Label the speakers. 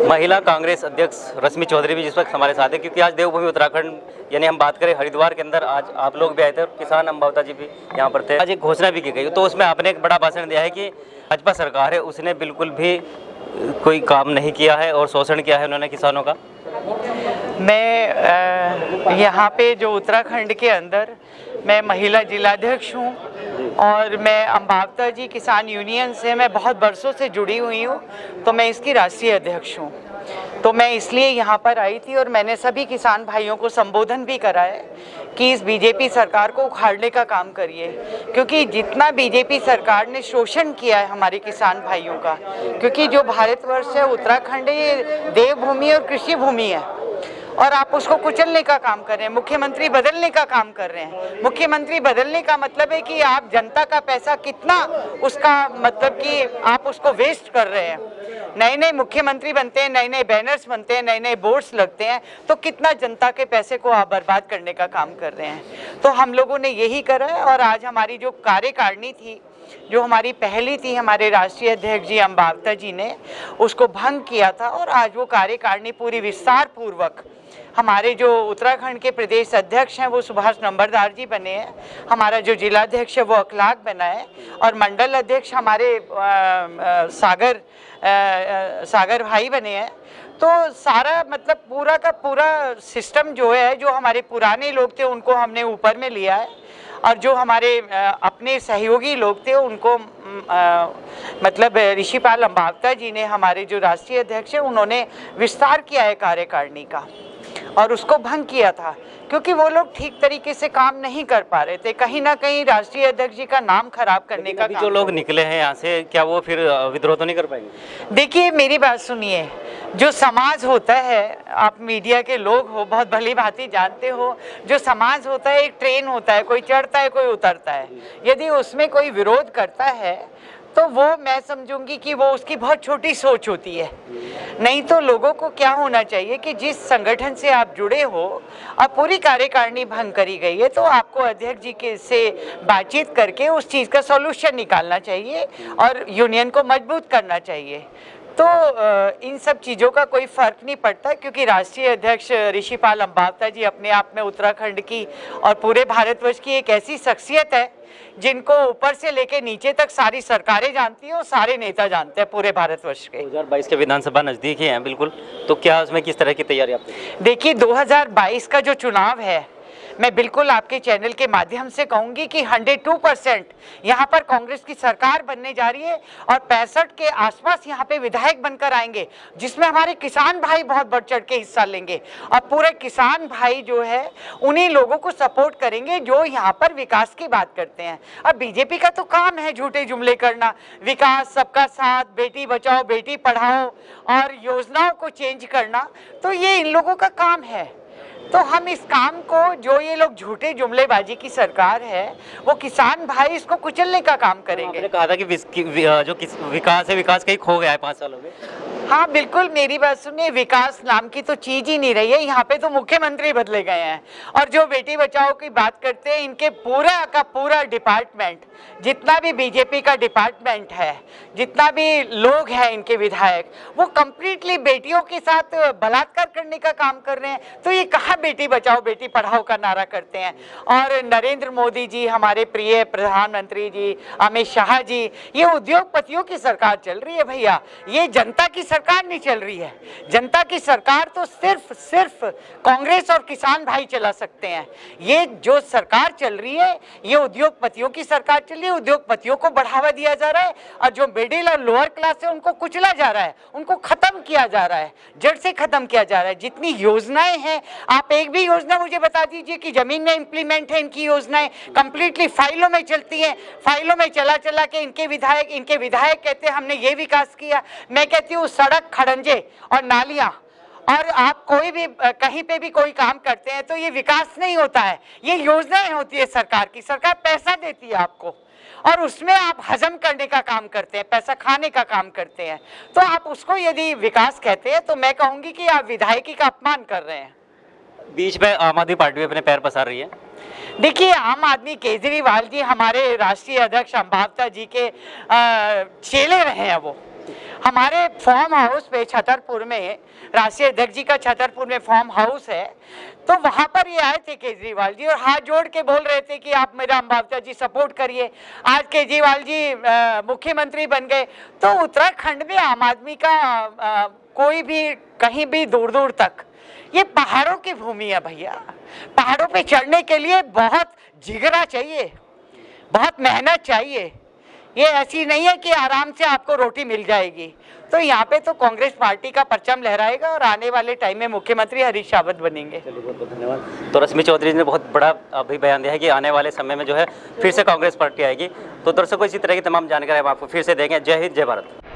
Speaker 1: महिला कांग्रेस अध्यक्ष रश्मि चौधरी भी जिस वक्त हमारे साथ है, क्योंकि आज देवभूमि उत्तराखंड यानी हम बात करें हरिद्वार के अंदर आज आप लोग भी आए थे और किसान अंबावता जी भी यहाँ पर थे। आज एक घोषणा भी की गई, तो उसमें आपने एक बड़ा भाषण दिया है कि भाजपा सरकार है उसने बिल्कुल भी कोई काम नहीं किया है और शोषण किया है उन्होंने किसानों का।
Speaker 2: मैं यहाँ पे जो उत्तराखंड के अंदर मैं महिला जिलाध्यक्ष हूँ और मैं अंबावता जी किसान यूनियन से मैं बहुत बरसों से जुड़ी हुई हूँ, तो मैं इसकी राष्ट्रीय अध्यक्ष हूँ। तो मैं इसलिए यहाँ पर आई थी और मैंने सभी किसान भाइयों को संबोधन भी करा है कि इस बीजेपी सरकार को उखाड़ने का काम करिए, क्योंकि जितना बीजेपी सरकार ने शोषण किया है हमारे किसान भाइयों का, क्योंकि जो भारतवर्ष है उत्तराखंड ये देवभूमि और कृषि भूमि है और आप उसको कुचलने का काम कर रहे हैं, मुख्यमंत्री बदलने का काम कर रहे हैं। मुख्यमंत्री बदलने का मतलब है कि आप जनता का पैसा कितना उसका मतलब कि आप उसको वेस्ट कर रहे हैं। नए नए मुख्यमंत्री बनते हैं, नए नए बैनर्स बनते हैं, नए नए बोर्ड्स लगते हैं, तो कितना जनता के पैसे को आप बर्बाद करने का काम कर रहे हैं। तो हम लोगों ने यही करा है और आज हमारी जो कार्यकारिणी थी, जो हमारी पहली थी, हमारे राष्ट्रीय अध्यक्ष जी अंबावता जी ने उसको भंग किया था और आज वो कार्यकारिणी पूरी विस्तार पूर्वक हमारे जो उत्तराखंड के प्रदेश अध्यक्ष हैं वो सुभाष नंबरदार जी बने हैं, हमारा जो जिलाध्यक्ष है वो अखलाक बना है और मंडल अध्यक्ष हमारे सागर भाई बने हैं। तो सारा मतलब पूरा का पूरा सिस्टम जो है, जो हमारे पुराने लोग थे उनको हमने ऊपर में लिया है और जो हमारे अपने सहयोगी लोग थे उनको मतलब ऋषिपाल अंबावता जी ने, हमारे जो राष्ट्रीय अध्यक्ष है, उन्होंने विस्तार किया है कार्यकारिणी का और उसको भंग किया था, क्योंकि वो लोग ठीक तरीके से काम नहीं कर पा रहे थे। कहीं ना कहीं राष्ट्रीय अध्यक्ष जी का नाम खराब करने का काम।
Speaker 1: जो लोग निकले हैं यहाँ से, क्या वो फिर विद्रोह तो नहीं कर पाएंगे?
Speaker 2: देखिए मेरी बात सुनिए, जो समाज होता है, आप मीडिया के लोग हो, बहुत भली भांति जानते हो, जो समाज होता है एक ट्रेन होता है, कोई चढ़ता है कोई उतरता है। यदि उसमें कोई विरोध करता है तो वो मैं समझूंगी कि वो उसकी बहुत छोटी सोच होती है। नहीं तो लोगों को क्या होना चाहिए कि जिस संगठन से आप जुड़े हो और पूरी कार्यकारिणी भंग करी गई है, तो आपको अध्यक्ष जी के से बातचीत करके उस चीज़ का सॉल्यूशन निकालना चाहिए और यूनियन को मजबूत करना चाहिए। तो इन सब चीज़ों का कोई फ़र्क नहीं पड़ता, क्योंकि राष्ट्रीय अध्यक्ष ऋषिपाल अंबावता जी अपने आप में उत्तराखंड की और पूरे भारतवर्ष की एक ऐसी शख्सियत है जिनको ऊपर से लेके नीचे तक सारी सरकारें जानती हैं और सारे नेता जानते हैं पूरे भारतवर्ष के।
Speaker 1: 2022 के विधानसभा नज़दीक ही हैं बिल्कुल, तो क्या उसमें किस तरह की तैयारी आप?
Speaker 2: देखिए 2022 का जो चुनाव है, मैं बिल्कुल आपके चैनल के माध्यम से कहूंगी कि 102% यहाँ पर कांग्रेस की सरकार बनने जा रही है और 65 के आसपास यहाँ पे विधायक बनकर आएंगे, जिसमें हमारे किसान भाई बहुत बढ़ चढ़ के हिस्सा लेंगे और पूरे किसान भाई जो है उन्हीं लोगों को सपोर्ट करेंगे जो यहाँ पर विकास की बात करते हैं। अब बीजेपी का तो काम है झूठे जुमले करना, विकास, सबका साथ, बेटी बचाओ बेटी पढ़ाओ और योजनाओं को चेंज करना, तो ये इन लोगों का काम है। तो हम इस काम को, जो ये लोग झूठे जुमलेबाजी की सरकार है, वो किसान भाई इसको कुचलने का काम करेंगे।
Speaker 1: आपने कहा था कि जो विकास है, विकास कहीं खो गया है 5 सालों में।
Speaker 2: हाँ बिल्कुल, मेरी बात सुनिए, विकास नाम की तो चीज ही नहीं रही है यहाँ पे, तो मुख्यमंत्री बदले गए हैं और जो बेटी बचाओ की बात करते हैं, इनके पूरा का पूरा डिपार्टमेंट, जितना भी बीजेपी का डिपार्टमेंट है, जितना भी लोग हैं इनके विधायक, वो कंप्लीटली बेटियों के साथ बलात्कार करने का काम कर रहे हैं। तो ये कहाँ बेटी बचाओ बेटी पढ़ाओ का नारा करते हैं। और नरेंद्र मोदी जी, हमारे प्रिय प्रधानमंत्री जी, अमित शाह जी, ये उद्योगपतियों की सरकार चल रही है भैया, ये जनता की सरकार नहीं चल रही है। जनता की सरकार तो सिर्फ कांग्रेस और किसान भाई चला सकते हैं। ये जो सरकार चल रही है, ये उद्योगपतियों की सरकार चल रही है। उद्योगपतियों को बढ़ावा दिया जा रहा है और जो मिडिल और लोअर क्लास है उनको कुचला जा रहा है, उनको खत्म किया जा रहा है, जड़ से खत्म किया जा रहा है। जितनी योजनाएं हैं, आप एक भी योजना मुझे बता दीजिए कि जमीन में इंप्लीमेंट है। इनकी योजनाएं कंप्लीटली फाइलों में चलती हैं, फाइलों में चला के इनके विधायक कहते हैं हमने ये विकास किया। मैं कहती हूँ सड़क, खड़ंजे और नालियां, और आप कोई भी कहीं पे भी कोई काम करते हैं तो ये विकास नहीं होता है, ये योजनाएं होती है सरकार की। सरकार पैसा देती है आपको और उसमें आप हजम करने का काम करते हैं, पैसा खाने का काम करते हैं। तो आप उसको यदि विकास कहते हैं तो मैं कहूंगी कि आप विधायकी का अपमान कर रहे हैं।
Speaker 1: बीच में आम आदमी पार्टी अपने पैर पसार रही है।
Speaker 2: देखिए, आम आदमी केजरीवाल जी हमारे राष्ट्रीय अध्यक्ष अंबावता जी के चेले रहे हैं। वो हमारे फार्म हाउस पे छतरपुर में, राष्ट्रीय अध्यक्ष जी का छतरपुर में फार्म हाउस है, तो वहां पर ये आए थे केजरीवाल जी और हाथ जोड़ के बोल रहे थे कि आप मेरा अंबावता जी सपोर्ट करिए। आज केजरीवाल जी मुख्यमंत्री बन गए, तो उत्तराखंड में आम आदमी का कोई भी कहीं भी दूर दूर तक, ये पहाड़ों की भूमि है भैया। पहाड़ों पे चढ़ने के लिए बहुत जिगरा चाहिए, बहुत मेहनत चाहिए। ये ऐसी नहीं है कि आराम से आपको रोटी मिल जाएगी। तो यहाँ पे तो कांग्रेस पार्टी का परचम लहराएगा और आने वाले टाइम में मुख्यमंत्री हरीश रावत बनेंगे।
Speaker 1: चलिए, बहुत बहुत धन्यवाद। तो रश्मि चौधरी ने बहुत बड़ा अभी बयान दिया है कि आने वाले समय में जो है फिर से कांग्रेस पार्टी आएगी। तो दर्शकों, इसी तरह की तमाम जानकारी हम आपको फिर से देंगे। जय हिंद, जय भारत।